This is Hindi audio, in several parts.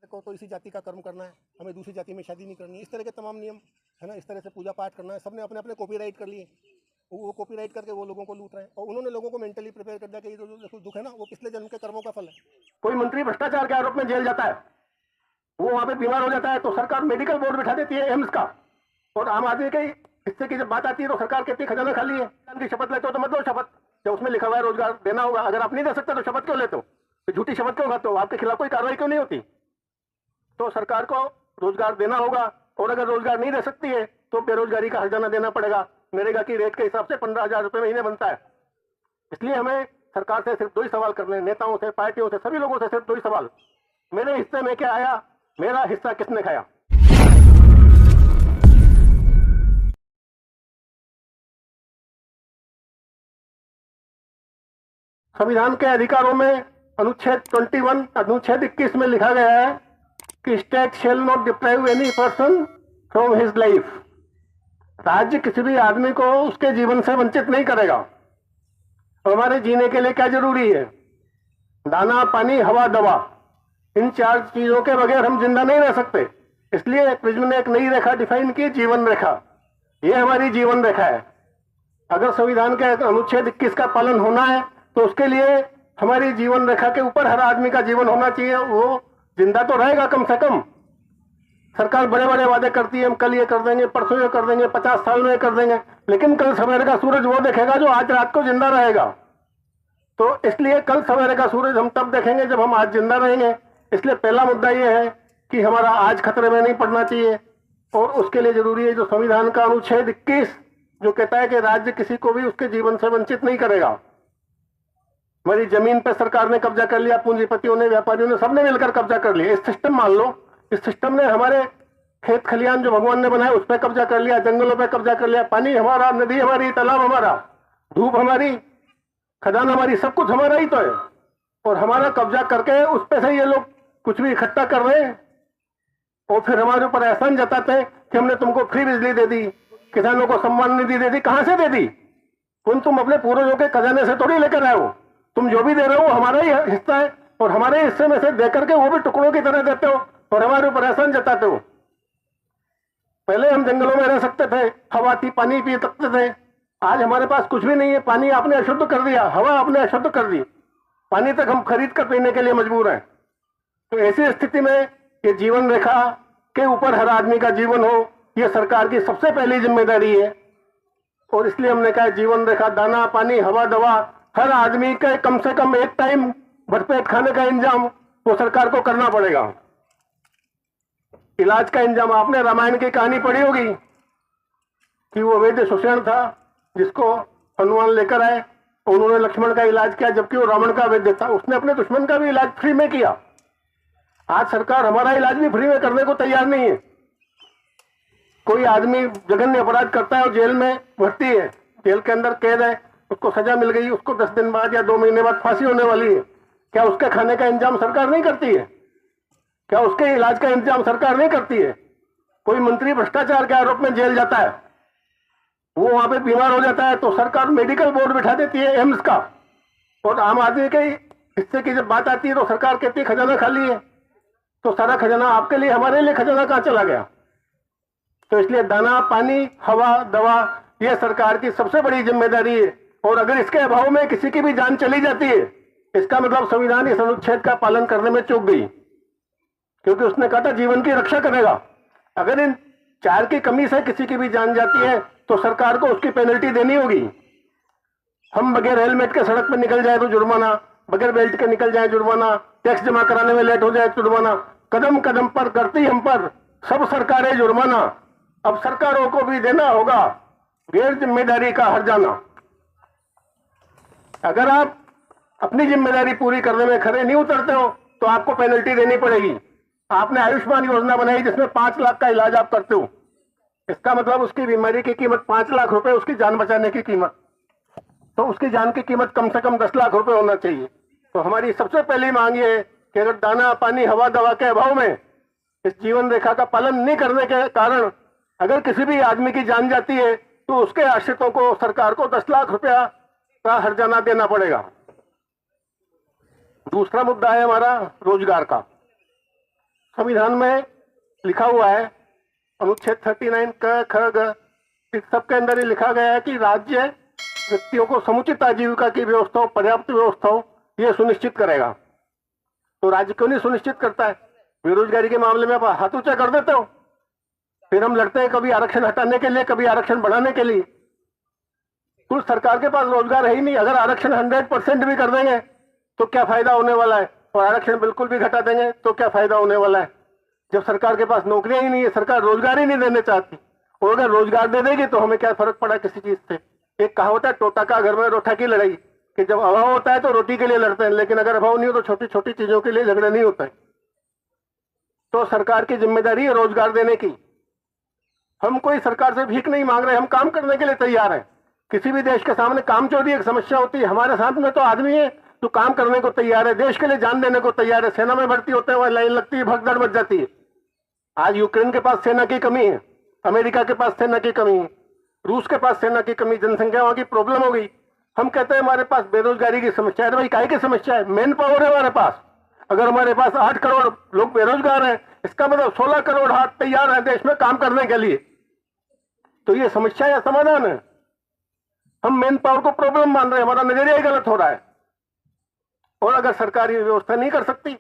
को तो इसी जाति का कर्म करना है, हमें दूसरी जाति में शादी नहीं करनी है, इस तरह के तमाम नियम है ना, इस तरह से पूजा पाठ करना है। सबने अपने अपने कॉपीराइट कर लिए, वो कॉपीराइट करके वो लोगों को लूट रहे हैं और उन्होंने लोगों को मेंटली प्रिपेयर कर दिया कि ये जो दुख है ना वो पिछले जन्म के कर्मों का फल है। कोई मंत्री भ्रष्टाचार के आरोप में जेल जाता है, वो वहां पे बीमार हो जाता है तो सरकार मेडिकल बोर्ड बिठा देती है एम्स का, और आम आदमी के हिस्से की जब बात आती है तो सरकार कहती है खजाना खाली है। की शपथ लेते हो तो मत लो शपथ, जब उसमें लिखा हुआ है रोजगार देना होगा, अगर आप नहीं दे सकते तो शपथ क्यों लेते हो, तो झूठी शपथ क्यों खाते हो, आपके खिलाफ कोई कार्रवाई क्यों नहीं होती। तो सरकार को रोजगार देना होगा, और अगर रोजगार नहीं दे सकती है तो बेरोजगारी का हर्जाना देना पड़ेगा। नरेगा की रेट के हिसाब से 15,000 रुपये महीने बनता है। इसलिए हमें सरकार से सिर्फ दो ही सवाल करने हैं, नेताओं से, पार्टियों से, सभी लोगों से सिर्फ दो ही सवाल, मेरे हिस्से में क्या आया, मेरा हिस्सा किसने खाया। संविधान के अधिकारों में अनुच्छेद 21 अनुच्छेद 21 में लिखा गया है कि state shall not deprive any person from his life. राज्य किसी भी आदमी को उसके जीवन से वंचित नहीं करेगा। हमारे जीने के लिए क्या जरूरी है, दाना, पानी, हवा, दवा, इन 4 चीजों के बगैर हम जिंदा नहीं रह सकते। इसलिए प्रिज्म ने एक नई रेखा डिफाइन की, जीवन रेखा। ये हमारी जीवन रेखा है। अगर संविधान के अनुच्छेद 21 का पालन होना है तो उसके लिए हमारी जीवन रेखा के ऊपर हर आदमी का जीवन होना चाहिए, वो जिंदा तो रहेगा कम से कम। सरकार बड़े बड़े वादे करती है, हम कल ये कर देंगे, परसों ये कर देंगे, 50 साल में ये कर देंगे, लेकिन कल सवेरे का सूरज वो देखेगा जो आज रात को जिंदा रहेगा। तो इसलिए कल सवेरे का सूरज हम तब देखेंगे जब हम आज जिंदा रहेंगे। इसलिए पहला मुद्दा ये है कि हमारा आज खतरे में नहीं पड़ना चाहिए, और उसके लिए जरूरी है जो संविधान का अनुच्छेद 21 जो कहता है कि राज्य किसी को भी उसके जीवन से वंचित नहीं करेगा। हमारी जमीन पर सरकार ने कब्जा कर लिया, पूंजीपतियों ने, व्यापारियों ने, सबने मिलकर कब्जा कर लिया। इस सिस्टम, मान लो इस सिस्टम ने हमारे खेत खलियान जो भगवान ने बनाए उस पर कब्जा कर लिया, जंगलों पे कब्जा कर लिया, पानी हमारा, नदी हमारी, तालाब हमारा, धूप हमारी, खदान हमारी, सब कुछ हमारा ही तो है। और हमारा कब्जा करके उस पे से ये लोग कुछ भी इकट्ठा कर रहे हैं और फिर हमारे ऊपर एहसान जताते हैं कि हमने तुमको फ्री बिजली दे दी, किसानों को सम्मान निधि दे दी। कहां से दे दी? तुम अपने पूर्वजों के खजाने से थोड़ी लेकर आए हो। तुम जो भी दे रहे हो हमारा ही हिस्सा है, और हमारे हिस्से में से देकर के वो भी टुकड़ों की तरह देते हो और हमारे ऊपर एहसान जताते हो। पहले हम जंगलों में रह सकते थे, हवा थी, पानी पी सकते थे। आज हमारे पास कुछ भी नहीं है। पानी आपने अशुद्ध कर दिया, हवा आपने अशुद्ध कर दी, पानी तक हम खरीद कर पीने के लिए मजबूर हैं। तो ऐसी स्थिति में ये जीवन रेखा के ऊपर हर आदमी का जीवन हो, ये सरकार की सबसे पहली जिम्मेदारी है। और इसलिए हमने कहा जीवन रेखा, दाना, पानी, हवा, दवा, हर आदमी के कम से कम एक टाइम भरपेट खाने का इंतजाम वो सरकार को करना पड़ेगा। इलाज का इंतजाम, आपने रामायण की कहानी पढ़ी होगी कि वो वैद्य सुषेण था जिसको हनुमान लेकर आए और उन्होंने लक्ष्मण का इलाज किया, जबकि वो रावण का वैद्य था। उसने अपने दुश्मन का भी इलाज फ्री में किया। आज सरकार हमारा इलाज भी फ्री में करने को तैयार नहीं है। कोई आदमी जघन्य अपराध करता है और जेल में भर्ती है, जेल के अंदर कैद है, उसको सजा मिल गई, उसको 10 दिन बाद या 2 महीने बाद फांसी होने वाली है। क्या उसके खाने का इंतजाम सरकार नहीं करती है? क्या उसके इलाज का इंतजाम सरकार नहीं करती है? कोई मंत्री भ्रष्टाचार के आरोप में जेल जाता है, वो वहां पे बीमार हो जाता है तो सरकार मेडिकल बोर्ड बिठा देती है एम्स का, और आम आदमी के हिस्से की जब बात आती है तो सरकार कहती है खजाना खाली है। तो सारा खजाना आपके लिए, हमारे लिए खजाना कहां चला गया? तो इसलिए दाना, पानी, हवा, दवा, यह सरकार की सबसे बड़ी जिम्मेदारी है। और अगर इसके अभाव में किसी की भी जान चली जाती है, इसका मतलब संविधान इस अनुच्छेद का पालन करने में चूक गई, क्योंकि उसने कहा था जीवन की रक्षा करेगा। अगर इन 4 की कमी से किसी की भी जान जाती है तो सरकार को उसकी पेनल्टी देनी होगी। हम बगैर हेलमेट के सड़क पर निकल जाए तो जुर्माना, बगैर बेल्ट के निकल जाए जुर्माना, टैक्स जमा कराने में लेट हो जाए जुर्माना, कदम कदम पर करती हम पर सब सरकारें जुर्माना। अब सरकारों को भी देना होगा गैर जिम्मेदारी का हर्जाना। अगर आप अपनी जिम्मेदारी पूरी करने में खरे नहीं उतरते हो तो आपको पेनल्टी देनी पड़ेगी। आपने आयुष्मान योजना बनाई जिसमें 5 लाख का इलाज आप करते हो, इसका मतलब उसकी बीमारी की कीमत 5 लाख रुपए, उसकी जान बचाने की कीमत, तो उसकी जान की कीमत कम से कम 10 लाख रुपए होना चाहिए। तो हमारी सबसे पहली मांग ये है कि अगर दाना, पानी, हवा, दवा के अभाव में इस जीवन रेखा का पालन नहीं करने के कारण अगर किसी भी आदमी की जान जाती है तो उसके आश्रितों को सरकार को 10 लाख रुपया का हर्जाना देना पड़ेगा। दूसरा मुद्दा है हमारा रोजगार का। संविधान में लिखा हुआ है, अनुच्छेद 39 क ख ग, इस सबके अंदर ही लिखा गया है कि राज्य व्यक्तियों को समुचित आजीविका की व्यवस्था हो, पर्याप्त व्यवस्था हो, यह सुनिश्चित करेगा। तो राज्य क्यों नहीं सुनिश्चित करता है? बेरोजगारी के मामले में आप हाथ ऊंचा कर देते हो, फिर हम लड़ते हैं कभी आरक्षण हटाने के लिए, कभी आरक्षण बढ़ाने के लिए। कुछ सरकार के पास रोजगार है ही नहीं। अगर आरक्षण 100% भी कर देंगे तो क्या फायदा होने वाला है, और आरक्षण बिल्कुल भी घटा देंगे तो क्या फायदा होने वाला है, जब सरकार के पास नौकरियां ही नहीं है, सरकार रोजगार ही नहीं देने चाहती। और अगर रोजगार दे देगी तो हमें क्या फर्क पड़ा किसी चीज से। एक कहावत है, टोटा का घर में रोठा की लड़ाई, कि जब अभाव होता है तो रोटी के लिए लड़ते हैं, लेकिन अगर अभाव नहीं हो तो छोटी छोटी चीजों के लिए झगड़ा नहीं होता है। तो सरकार की जिम्मेदारी है रोजगार देने की। हम कोई सरकार से भीख नहीं मांग रहे, हम काम करने के लिए तैयार हैं। किसी भी देश के सामने काम चोरी एक समस्या होती है, हमारे साथ में तो आदमी है जो काम करने को तैयार है, देश के लिए जान देने को तैयार है। सेना में भर्ती होते हैं, वहां लाइन लगती है, भगदड़ मच जाती है। आज यूक्रेन के पास सेना की कमी है, अमेरिका के पास सेना की कमी है, रूस के पास सेना की कमी, जनसंख्या वहां की प्रॉब्लम हो गई। हम कहते हैं हमारे पास बेरोजगारी की समस्या है। भाई काहे की समस्या है? मैन पावर है हमारे पास। अगर हमारे पास 8 करोड़ लोग बेरोजगार हैं, इसका मतलब 16 करोड़ हाथ तैयार है देश में काम करने के लिए। तो ये समस्या या समाधान है? हम मैन पावर को प्रॉब्लम मान रहे हैं, हमारा नजरिया ही गलत हो रहा है। और अगर सरकार ये व्यवस्था नहीं कर सकती,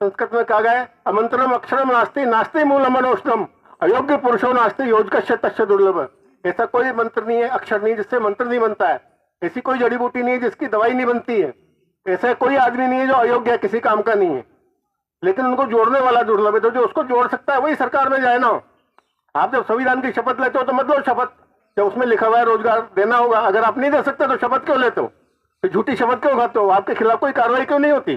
संस्कृत में कहा गया है, अमंत्रम अक्षरम नास्ति नास्ति मूलम मनोष्टम, अयोग्य पुरुषो नास्ति योजकस्य तस्य दुर्लभ। ऐसा कोई मंत्र नहीं है, अक्षर नहीं जिससे मंत्र नहीं बनता है। ऐसी कोई जड़ी बूटी नहीं है जिसकी दवाई नहीं बनती है। ऐसा कोई आदमी नहीं है जो अयोग्य है, किसी काम का नहीं है, लेकिन उनको जोड़ने वाला दुर्लभ है। तो जो उसको जोड़ सकता है वही सरकार में जाए ना। आप जब संविधान की शपथ लेते हो तो मत लो शपथ जब उसमें लिखा हुआ है रोजगार देना होगा। अगर आप नहीं दे सकते तो शपथ क्यों लेते हो? तो झूठी शपथ क्यों खाते हो? आपके खिलाफ कोई कार्रवाई क्यों नहीं होती?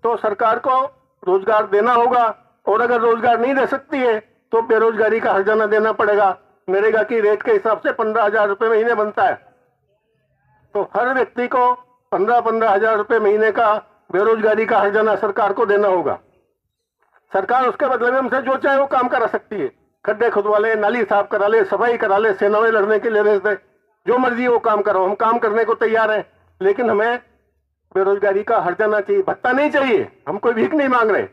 तो सरकार को रोजगार देना होगा, और अगर रोजगार नहीं दे सकती है तो बेरोजगारी का हर्जाना देना पड़ेगा। नरेगा की रेट के हिसाब से 15,000 रुपये महीने बनता है, तो हर व्यक्ति को 15,000 रुपये महीने का बेरोजगारी का हर्जाना सरकार को देना होगा। सरकार उसके बदले में हमसे जो चाहे वो काम करा सकती है। खड्डे खुदवा ले, नाली साफ करा ले, सफाई करा ले, सेना में लड़ने के लिए भेज दे, जो मर्जी वो काम करो, हम काम करने को तैयार हैं। लेकिन हमें बेरोजगारी का हर्जाना चाहिए, भत्ता नहीं चाहिए। हम कोई भीख नहीं मांग रहे,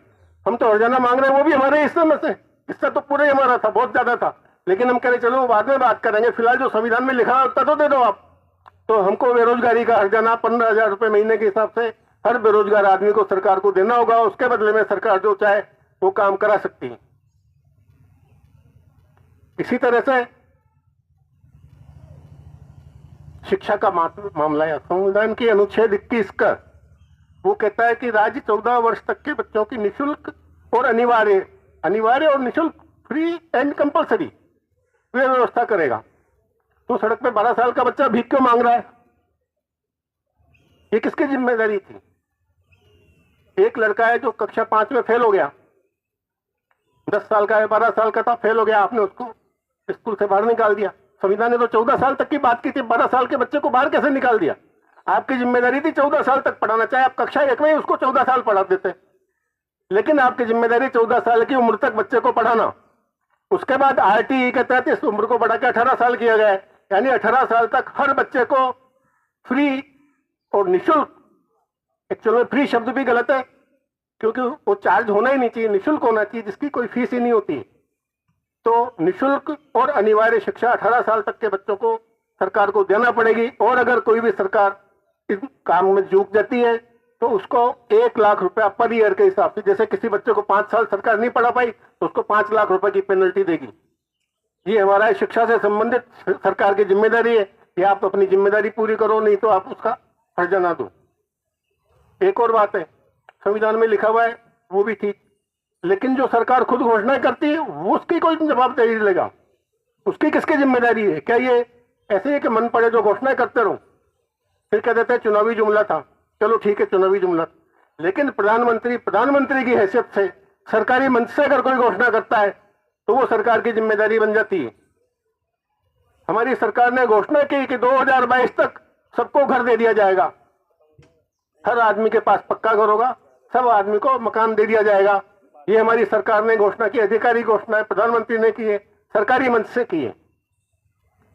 हम तो हर्जाना मांग रहे हैं, वो भी हमारे हिस्से में से। हिस्सा तो पूरे हमारा था, बहुत ज्यादा था, लेकिन हम कह रहे चलो बाद में बात करेंगे, फिलहाल जो संविधान में लिखा है उतना तो दे दो आप। तो हमको बेरोजगारी का हर्जाना 15,000 रुपये महीने के हिसाब से हर बेरोजगार आदमी को सरकार को देना होगा। उसके बदले में सरकार जो चाहे वो काम करा सकती है। इसी तरह से शिक्षा का मामला है। संविधान की अनुच्छेद 21 का वो कहता है कि राज्य 14 वर्ष तक के बच्चों की निःशुल्क और अनिवार्य और निःशुल्क, फ्री एंड कंपलसरी व्यवस्था करेगा। तो सड़क पे 12 साल का बच्चा भीख क्यों मांग रहा है? ये किसकी जिम्मेदारी थी? एक लड़का है जो कक्षा 5 में फेल हो गया, 10 साल का है, 12 साल का था, फेल हो गया, आपने उसको स्कूल से बाहर निकाल दिया। संविधान ने तो 14 साल तक की बात की थी, 12 साल के बच्चे को बाहर कैसे निकाल दिया? आपकी जिम्मेदारी थी 14 साल तक पढ़ाना, चाहे आप कक्षा 1 में ही उसको 14 साल पढ़ा देते, लेकिन आपकी जिम्मेदारी 14 साल की उम्र तक बच्चे को पढ़ाना। उसके बाद आरटीई के तहत इस उम्र को बढ़ा के 18 साल किया गया है, यानी 18 साल तक हर बच्चे को फ्री और निःशुल्क, एक्चुअल में फ्री शब्द भी गलत है क्योंकि वो चार्ज होना ही नहीं चाहिए, निःशुल्क होना चाहिए जिसकी कोई फीस ही नहीं होती। तो निःशुल्क और अनिवार्य शिक्षा 18 साल तक के बच्चों को सरकार को देना पड़ेगी। और अगर कोई भी सरकार इस काम में चूक जाती है तो उसको 1 लाख रुपया पर ईयर के हिसाब से, जैसे किसी बच्चे को 5 साल सरकार नहीं पढ़ा पाई तो उसको 5 लाख रुपए की पेनल्टी देगी। ये हमारा शिक्षा से संबंधित सरकार की जिम्मेदारी है कि आप अपनी जिम्मेदारी पूरी करो, नहीं तो आप उसका हर्जाना दो। एक और बात है, संविधान में लिखा हुआ है वो भी ठीक, लेकिन जो सरकार खुद घोषणा करती है वो उसकी कोई जवाबदेही नहीं लेगा। उसकी किसकी जिम्मेदारी है? क्या ये ऐसे ही कि मन पड़े जो घोषणा करते रहो, फिर कह देते हैं चुनावी जुमला था, चलो ठीक है चुनावी जुमला, लेकिन प्रधानमंत्री की हैसियत से सरकारी मंच से अगर कोई घोषणा करता है तो वो सरकार की जिम्मेदारी बन जाती है। हमारी सरकार ने घोषणा की कि 2022 तक सबको घर दे दिया जाएगा, हर आदमी के पास पक्का घर होगा, सब आदमी को मकान दे दिया जाएगा। ये हमारी सरकार ने घोषणा की, अधिकारी घोषणा है, प्रधानमंत्री ने की है, सरकारी मंच से की है।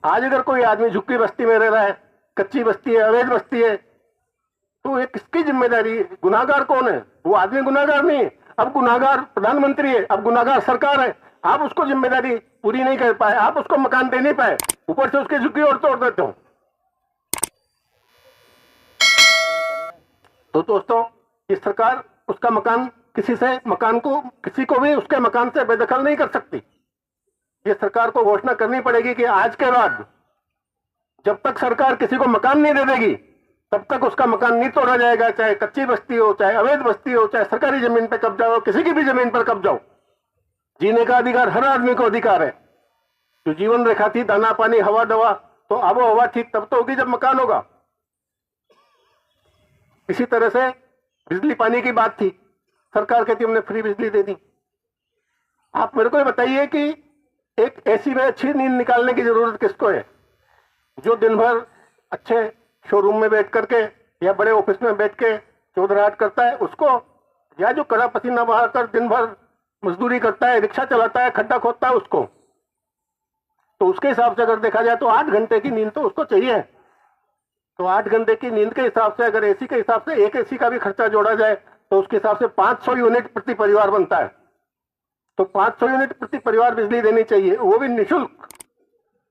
आज अगर कोई आदमी झुग्गी बस्ती में रह रहा है, कच्ची बस्ती है, अवैध बस्ती है, तो ये किसकी जिम्मेदारी है? गुनाहगार कौन है? वो आदमी गुनाहगार नहीं है, अब गुनाहगार प्रधानमंत्री है, अब गुनाहगार सरकार है। आप उसको जिम्मेदारी पूरी नहीं कर पाए, आप उसको मकान दे नहीं पाए, ऊपर से उसकी झुग्गी और तोड़ देते हो। तो दोस्तों, ये सरकार उसका मकान किसी को भी उसके मकान से बेदखल नहीं कर सकती। ये सरकार को घोषणा करनी पड़ेगी कि आज के बाद जब तक सरकार किसी को मकान नहीं दे देगी तब तक उसका मकान नहीं तोड़ा जाएगा, चाहे कच्ची बस्ती हो, चाहे अवैध बस्ती हो, चाहे सरकारी जमीन पर कब्जा हो, किसी की भी जमीन पर कब्जा हो। जीने का अधिकार हर आदमी को अधिकार है। जो जीवन रेखा थी, दाना पानी हवा दवा, तो आबो हवा ठीक तब तो होगी जब मकान होगा। इसी तरह से बिजली पानी की बात थी, सरकार कहती हमने फ्री बिजली दे दी। आप मेरे को बताइए कि एक एसी में अच्छी नींद निकालने की जरूरत किसको है? जो दिन भर अच्छे शोरूम में बैठ करके या बड़े ऑफिस में बैठ के चौधराहट करता है उसको, या जो कड़ा पसीना बहाकर दिन भर मजदूरी करता है, रिक्शा चलाता है, खड्डा खोदता है उसको? तो उसके हिसाब से अगर देखा जाए तो 8 घंटे की नींद तो उसको चाहिए। तो 8 घंटे की नींद के हिसाब से अगर एसी के हिसाब से एक एसी का भी खर्चा जोड़ा जाए तो उसके हिसाब से 500 यूनिट प्रति परिवार बनता है। तो 500 यूनिट प्रति परिवार बिजली देनी चाहिए, वो भी निःशुल्क।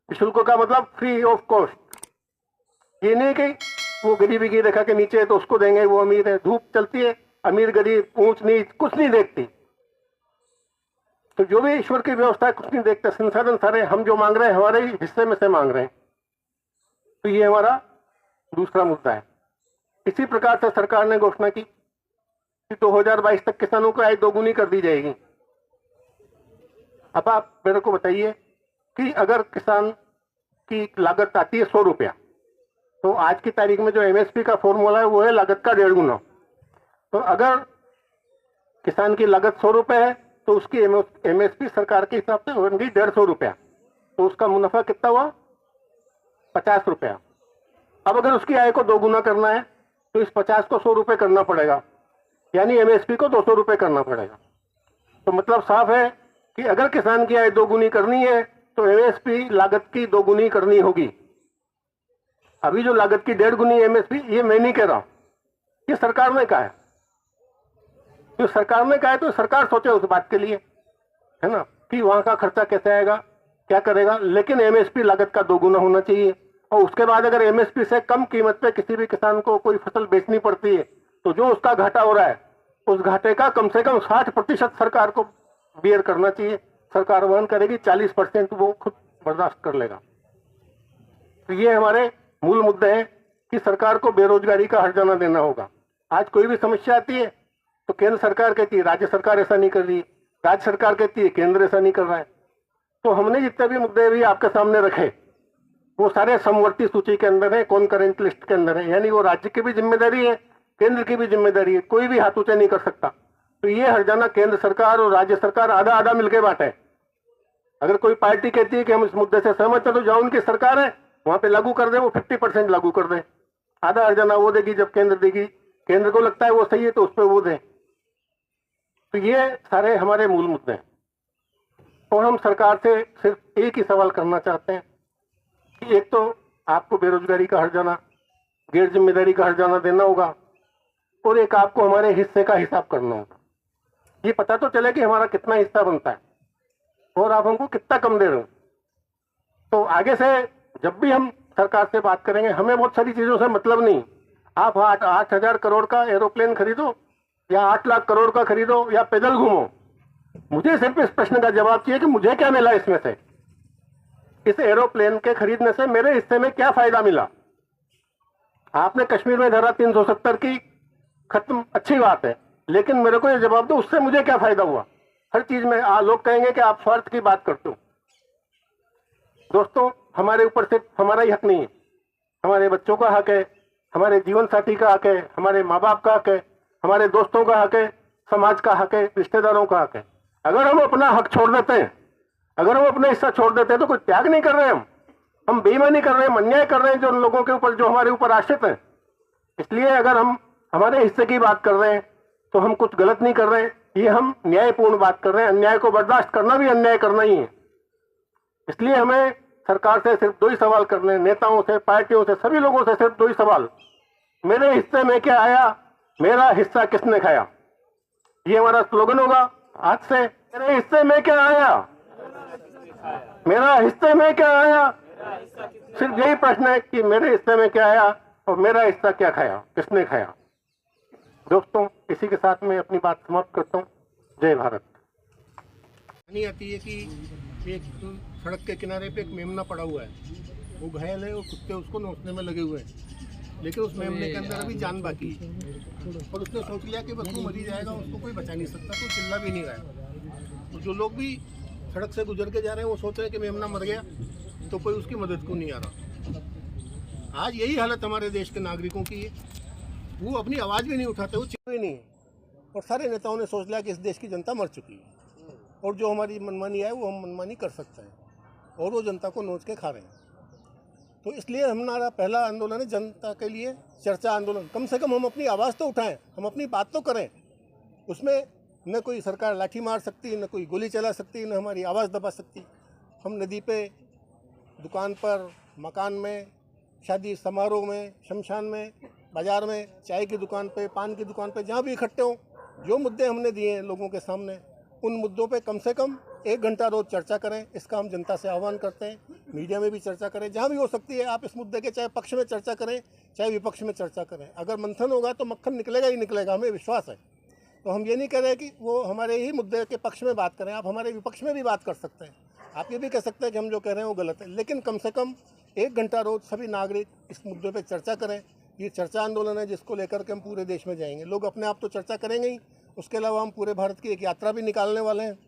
निःशुल्क का मतलब फ्री ऑफ कॉस्ट। ये नहीं कि वो गरीबी की रेखा के नीचे है तो उसको देंगे, वो अमीर है। धूप चलती है, अमीर गरीब ऊंच नीच कुछ नहीं देखती। तो जो भी ईश्वर की व्यवस्था है कुछ नहीं देखते। संसाधन सारे हम जो मांग रहे हैं हमारे ही हिस्से में से मांग रहे हैं। तो ये हमारा दूसरा मुद्दा है। इसी प्रकार से सरकार ने घोषणा की कि 2022 तक किसानों को आय दोगुनी कर दी जाएगी। अब आप मेरे को बताइए कि अगर किसान की लागत आती है 100 रुपया, तो आज की तारीख में जो एमएसपी का फॉर्मूला है वो है लागत का 1.5 गुना। तो अगर किसान की लागत 100 रुपए है तो उसकी एमएसपी सरकार के हिसाब से होगी 150 रुपया। तो उसका मुनाफा कितना हुआ? 50 रुपया। अब अगर उसकी आय को 2 गुना करना है तो इस 50 को 100 रुपए करना पड़ेगा, यानी एमएसपी को 200 रुपए करना पड़ेगा। तो मतलब साफ है कि अगर किसान की आय 2 गुनी करनी है तो एमएसपी लागत की 2 गुनी करनी होगी। अभी जो लागत की 1.5 गुनी एमएसपी, ये मैं नहीं कह रहा, ये सरकार ने कहा है। जो सरकार ने कहा है तो सरकार सोचे उस बात के लिए, है ना, कि वहां का खर्चा कैसे आएगा, क्या करेगा। लेकिन एमएसपी लागत का 2 गुना होना चाहिए। और उसके बाद अगर एमएसपी से कम कीमत पे किसी भी किसान को कोई फसल बेचनी पड़ती है तो जो उसका घाटा हो रहा है उस घाटे का कम से कम 60% सरकार को बियर करना चाहिए। सरकार वहन करेगी, 40% वो खुद बर्दाश्त कर लेगा। तो ये हमारे मूल मुद्दे हैं कि सरकार को बेरोजगारी का हर्जाना देना होगा। आज कोई भी समस्या आती है तो केंद्र सरकार कहती है राज्य सरकार ऐसा नहीं कर रही, राज्य सरकार कहती है केंद्र ऐसा नहीं कर रहा है। तो हमने जितने भी मुद्दे भी आपके सामने रखे वो सारे समवर्ती सूची के अंदर है, कॉन्करेंट लिस्ट के अंदर है। यानी वो राज्य की भी जिम्मेदारी है, केंद्र की भी जिम्मेदारी है, कोई भी हाथ ऊंचा नहीं कर सकता। तो ये हर्जाना केंद्र सरकार और राज्य सरकार आधा आधा मिलकर बांटे। अगर कोई पार्टी कहती है कि हम इस मुद्दे से सहमत है तो जहां उनकी सरकार है वहां पे लागू कर दे, वो 50% लागू कर दे। आधा हर्जाना वो देगी जब केंद्र देगी, केंद्र को लगता है वो सही है तो उस पर वो दे। तो ये सारे हमारे मूल मुद्दे हैं। और हम सरकार से सिर्फ एक ही सवाल करना चाहते हैं कि एक तो आपको बेरोजगारी का हर्जाना, गैर जिम्मेदारी का हर्जाना देना होगा, और एक आपको हमारे हिस्से का हिसाब करना होगा। ये पता तो चले कि हमारा कितना हिस्सा बनता है और आप हमको कितना कम दे रहे हो। तो आगे से जब भी हम सरकार से बात करेंगे हमें बहुत सारी चीजों से मतलब नहीं। आप 8,000 करोड़ का एरोप्लेन खरीदो या 8 लाख करोड़ का खरीदो या पैदल घूमो, मुझे सिर्फ इस प्रश्न का जवाब चाहिए कि मुझे क्या मिला इसमें से। इस एरोप्लेन के खरीदने से मेरे हिस्से में क्या फायदा मिला। आपने कश्मीर में धारा 370 की खत्म, अच्छी बात है, लेकिन मेरे को ये जवाब दो उससे मुझे क्या फायदा हुआ। हर चीज में लोग कहेंगे कि आप स्वार्थ की बात करते हो। दोस्तों, हमारे ऊपर सिर्फ हमारा ही हक नहीं है, हमारे बच्चों का हक है, हमारे जीवन साथी का हक है, हमारे माँ बाप का हक है, हमारे दोस्तों का हक है, समाज का हक है, रिश्तेदारों का हक है। अगर हम अपना हक छोड़ देते हैं, अगर हम अपना हिस्सा छोड़ देते हैं तो कोई त्याग नहीं कर रहे हम बेईमानी कर रहे हैं, हम अन्याय कर रहे हैं जो उन लोगों के ऊपर जो हमारे ऊपर आश्रित हैं। इसलिए अगर हम हमारे हिस्से की बात कर रहे हैं तो हम कुछ गलत नहीं कर रहे हैं, ये हम न्यायपूर्ण बात कर रहे हैं। अन्याय को बर्दाश्त करना भी अन्याय करना ही है। इसलिए हमें सरकार से सिर्फ 2 ही सवाल करने हैं, नेताओं से, पार्टियों से, सभी लोगों से सिर्फ 2 ही सवाल। मेरे हिस्से में क्या आया, मेरा हिस्सा किसने खाया। ये हमारा स्लोगन होगा आज से। मेरे हिस्से में क्या आया, मेरा हिस्से में क्या आया, सिर्फ यही प्रश्न है कि मेरे हिस्से में क्या आया और मेरा हिस्सा क्या खाया, किसने खाया। दोस्तों, इसी के साथ मैं अपनी बात समाप्त करता हूँ। जय भारत। नहीं आती है कि एक सड़क के किनारे पे एक मेमना पड़ा हुआ है, वो घायल है और कुत्ते उसको नोचने में लगे हुए हैं, लेकिन उस मेमने के अंदर अभी जान बाकी है और उसने सोच लिया कि बस वो मर ही जाएगा, उसको कोई बचा नहीं सकता, तो चिल्ला भी नहीं रहा है। तो जो लोग भी सड़क से गुजर के जा रहे हैं वो सोच रहे हैं कि मेमना मर गया, तो कोई उसकी मदद को नहीं आ रहा। आज यही हालत हमारे देश के नागरिकों की है, वो अपनी आवाज़ भी नहीं उठाते, वो चिल्लाते नहीं है। और सारे नेताओं ने सोच लिया कि इस देश की जनता मर चुकी है और जो हमारी मनमानी है वो हम मनमानी कर सकते हैं, और वो जनता को नोच के खा रहे हैं। तो इसलिए हमारा पहला आंदोलन है जनता के लिए चर्चा आंदोलन। कम से कम हम अपनी आवाज़ तो उठाएं, हम अपनी बात तो करें। उसमें न कोई सरकार लाठी मार सकती, न कोई गोली चला सकती, न हमारी आवाज़ दबा सकती। हम नदी पे, दुकान पर, मकान में, शादी समारोह में, शमशान में, बाज़ार में, चाय की दुकान पे, पान की दुकान पे, जहाँ भी इकट्ठे हों, जो मुद्दे हमने दिए हैं लोगों के सामने, उन मुद्दों पे कम से कम 1 घंटा रोज़ चर्चा करें। इसका हम जनता से आह्वान करते हैं। मीडिया में भी चर्चा करें, जहाँ भी हो सकती है आप इस मुद्दे के, चाहे पक्ष में चर्चा करें चाहे विपक्ष में चर्चा करें। अगर मंथन होगा तो मक्खन निकलेगा ही निकलेगा, हमें विश्वास है। तो हम ये नहीं कह रहे कि वो हमारे ही मुद्दे के पक्ष में बात करें, आप हमारे विपक्ष में भी बात कर सकते हैं। आप ये भी कह सकते हैं कि हम जो कह रहे हैं वो गलत है, लेकिन कम से कम 1 घंटा रोज़ सभी नागरिक इस मुद्दे पर चर्चा करें। ये चर्चा आंदोलन है जिसको लेकर के हम पूरे देश में जाएंगे। लोग अपने आप तो चर्चा करेंगे ही, उसके अलावा हम पूरे भारत की एक यात्रा भी निकालने वाले हैं,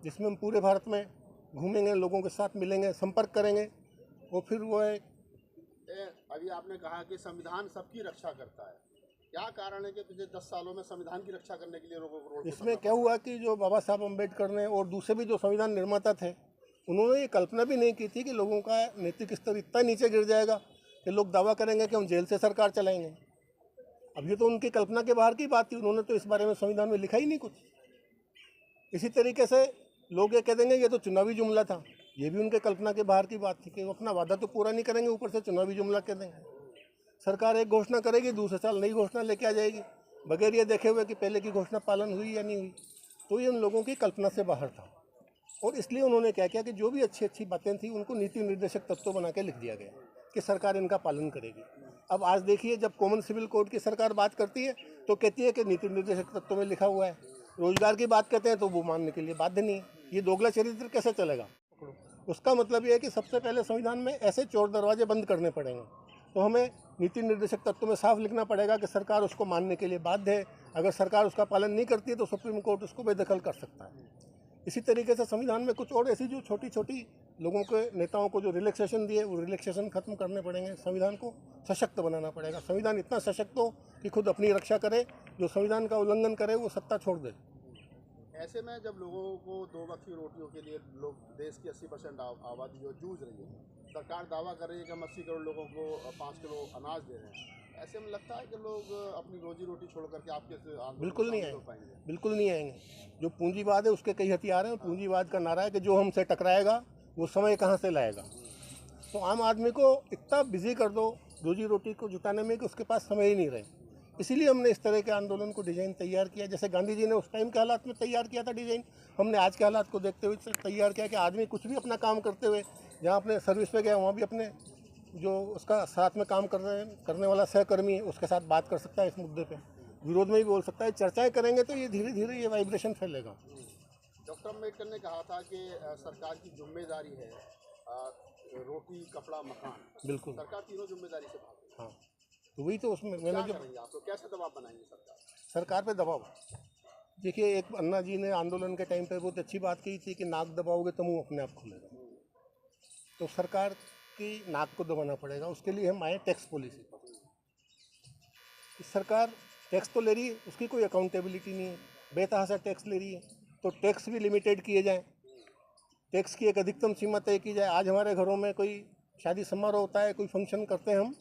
जिसमें हम पूरे भारत में घूमेंगे, लोगों के साथ मिलेंगे, संपर्क करेंगे। और फिर वो है, अभी आपने कहा कि संविधान सबकी रक्षा करता है, क्या कारण है कि पिछले 10 सालों में संविधान की रक्षा करने के लिए लोगों को रोड? इसमें क्या हुआ कि जो बाबा साहब अम्बेडकर ने और दूसरे भी जो संविधान निर्माता थे, उन्होंने ये कल्पना भी नहीं की थी कि लोगों का नैतिक स्तर इतना नीचे गिर जाएगा कि लोग दावा करेंगे कि हम जेल से सरकार चलाएंगे। अब ये तो उनकी कल्पना के बाहर की बात थी, उन्होंने तो इस बारे में संविधान में लिखा ही नहीं कुछ। इसी तरीके से लोग ये कह देंगे ये तो चुनावी जुमला था, ये भी उनके कल्पना के बाहर की बात थी कि वो अपना वादा तो पूरा नहीं करेंगे, ऊपर से चुनावी जुमला कह देंगे। सरकार एक घोषणा करेगी, दूसरे साल नई घोषणा लेके आ जाएगी, बगैर ये देखे हुए कि पहले की घोषणा पालन हुई या नहीं हुई। तो ये उन लोगों की कल्पना से बाहर था, और इसलिए उन्होंने क्या किया कि जो भी अच्छी अच्छी बातें थी उनको नीति निर्देशक तत्व बना के लिख दिया गया कि सरकार इनका पालन करेगी। अब आज देखिए, जब कॉमन सिविल कोड की सरकार बात करती है तो कहती है कि नीति निर्देशक तत्व में लिखा हुआ है। रोजगार की बात कहते हैं तो वो मानने के लिए बाध्य नहीं है। ये दोगला चरित्र कैसे चलेगा? उसका मतलब ये है कि सबसे पहले संविधान में ऐसे चोर दरवाजे बंद करने पड़ेंगे। तो हमें नीति निर्देशक तत्व में साफ लिखना पड़ेगा कि सरकार उसको मानने के लिए बाध्य है। अगर सरकार उसका पालन नहीं करती है तो सुप्रीम कोर्ट उसको बेदखल कर सकता है। इसी तरीके से संविधान में कुछ और ऐसी जो छोटी छोटी लोगों के नेताओं को जो रिलैक्सेशन दिए, वो रिलैक्सेशन खत्म करने पड़ेंगे। संविधान को सशक्त बनाना पड़ेगा। संविधान इतना सशक्त हो कि खुद अपनी रक्षा करे, जो संविधान का उल्लंघन करे वो सत्ता छोड़ दे। ऐसे में जब लोगों को 2 वक्त की रोटियों के लिए लोग, देश की 80% आबादी जो जूझ रही है, सरकार दावा कर रही है कि हम 80 करोड़ लोगों को 5 किलो अनाज दे रहे हैं, ऐसे में लगता है कि लोग अपनी रोजी रोटी छोड़ करके आपके बिल्कुल नहीं आएंगे, बिल्कुल नहीं आएंगे। जो पूंजीवाद है उसके कई हथियार हैं। पूंजीवाद का नारा है कि जो हमसे टकराएगा वो समय कहाँ से लाएगा। तो आम आदमी को इतना बिजी कर दो रोजी रोटी को जुटाने में कि उसके पास समय ही नहीं रहे। इसीलिए हमने इस तरह के आंदोलन को डिज़ाइन तैयार किया। जैसे गांधी जी ने उस टाइम के हालात में तैयार किया था डिज़ाइन, हमने आज के हालात को देखते हुए तैयार किया कि आदमी कुछ भी अपना काम करते हुए, जहाँ अपने सर्विस पे गया वहाँ भी अपने जो उसका साथ में काम करने वाला सहकर्मी है उसके साथ बात कर सकता है, इस मुद्दे पे विरोध में भी बोल सकता है। चर्चाएं करेंगे तो ये धीरे धीरे ये वाइब्रेशन फैलेगा। डॉक्टर अम्बेडकर ने कहा था कि सरकार की जिम्मेदारी है रोटी, कपड़ा, मकान। बिल्कुल, सरकार तीनों जिम्मेदारी से भाग। हाँ, तो वही तो उसमें मैंने जो आप तो कैसे दबाव बनाएंगे सरकार पे दबाव। देखिए, एक अन्ना जी ने आंदोलन के टाइम पे बहुत अच्छी बात कही थी कि नाक दबाओगे तो मुंह अपने आप खुलेगा। तो सरकार की नाक को दबाना पड़ेगा। उसके लिए हम आए टैक्स पॉलिसी पर। सरकार टैक्स तो ले रही है, उसकी कोई अकाउंटेबिलिटी नहीं है, बेतहाशा टैक्स ले रही है। तो टैक्स भी लिमिटेड किए जाएं, टैक्स की एक अधिकतम सीमा तय की जाए। आज हमारे घरों में कोई शादी समारोह होता है, कोई फंक्शन करते हैं हम,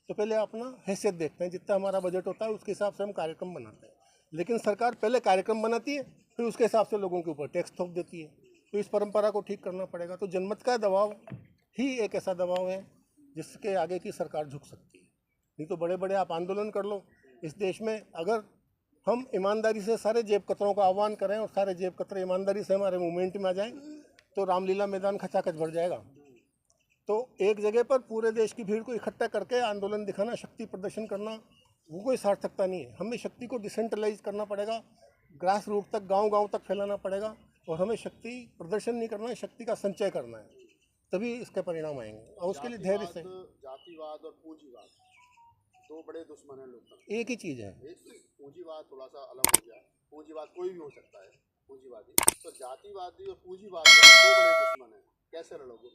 तो पहले अपना हैसियत देखते हैं, जितना हमारा बजट होता है उसके हिसाब से हम कार्यक्रम बनाते हैं। लेकिन सरकार पहले कार्यक्रम बनाती है, फिर उसके हिसाब से लोगों के ऊपर टैक्स थोप देती है। तो इस परंपरा को ठीक करना पड़ेगा। तो जनमत का दबाव ही एक ऐसा दबाव है जिसके आगे की सरकार झुक सकती है। नहीं तो बड़े बड़े आप आंदोलन कर लो, इस देश में अगर हम ईमानदारी से सारे जेब कतरों का आह्वान करें और सारे जेब कतरे ईमानदारी से हमारे मूवमेंट में आ जाएं तो रामलीला मैदान खचाखच भर जाएगा। तो एक जगह पर पूरे देश की भीड़ को इकट्ठा करके आंदोलन दिखाना, शक्ति प्रदर्शन करना, वो कोई सार्थकता नहीं है। हमें शक्ति को डिसेंट्रलाइज करना पड़ेगा, ग्रास रूट तक, गांव-गांव तक फैलाना पड़ेगा और हमें शक्ति प्रदर्शन नहीं करना है, शक्ति का संचय करना है, तभी इसके परिणाम आएंगे। और उसके लिए धैर्य से। जातिवाद और पूंजीवाद दो बड़े दुश्मन हैं लोग। एक ही चीज़ है। एक पूंजीवाद थोड़ा सा अलग हो गया। पूंजीवाद कोई भी हो सकता है, पूंजीवादी। तो जातिवादी और पूंजीवाद दो बड़े दुश्मन हैं, कैसे लड़ोगे?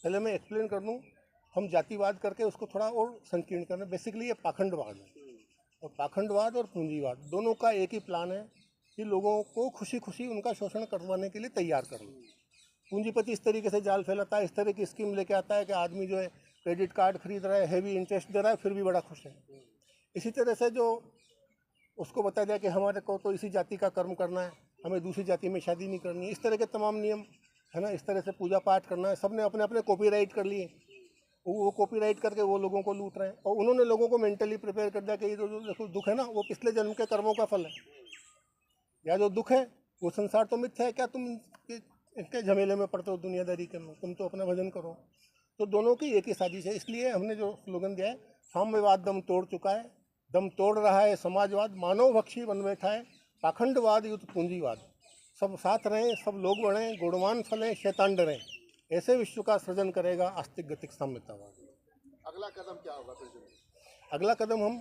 पहले मैं एक्सप्लेन कर दूं। हम जातिवाद करके उसको थोड़ा और संकीर्ण करना, बेसिकली ये पाखंडवाद है। और पाखंडवाद और पूंजीवाद दोनों का एक ही प्लान है कि लोगों को खुशी खुशी उनका शोषण करवाने के लिए तैयार करना। पूंजीपति इस तरीके से जाल फैलाता है, इस तरह की स्कीम लेके आता है कि आदमी जो है क्रेडिट कार्ड खरीद रहा है, हैवी इंटरेस्ट दे रहा है, फिर भी बड़ा खुश है। इसी तरह से जो उसको बताया जाए कि हमारे को तो इसी जाति का कर्म करना है, हमें दूसरी जाति में शादी नहीं करनी है, इस तरह के तमाम नियम है ना, इस तरह से पूजा पाठ करना है। सब ने अपने अपने कॉपीराइट कर लिए, वो कॉपीराइट करके वो लोगों को लूट रहे हैं और उन्होंने लोगों को मेंटली प्रिपेयर कर दिया कि ये जो देखो दुख है ना, वो पिछले जन्म के कर्मों का फल है, या जो दुख है वो संसार तो मिथ्या है, क्या तुम इसके झमेले में पड़ते हो दुनियादारी के में, तुम तो अपना भजन करो। तो दोनों की एक ही साजिश है। इसलिए हमने जो स्लोगन दिया है, साम्यवाद दम तोड़ चुका है, दम तोड़ रहा है समाजवाद, मानव भक्षी बन बैठा है पाखंडवाद युद्ध पूंजीवाद। सब साथ रहें, सब लोग बढ़ें, गुणवान फलें, शैतान डरें, ऐसे विश्व का सृजन करेगा आस्तिक गतिक साम्यतावाद। अगला कदम क्या होगा फिर? अगला कदम हम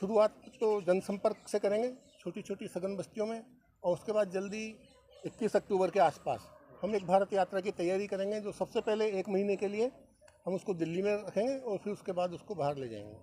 शुरुआत तो जनसंपर्क से करेंगे, छोटी छोटी सघन बस्तियों में, और उसके बाद जल्दी 21 अक्टूबर के आसपास हम एक भारत यात्रा की तैयारी करेंगे, जो सबसे पहले 1 महीने के लिए हम उसको दिल्ली में रखेंगे और फिर उसके बाद उसको बाहर ले जाएंगे।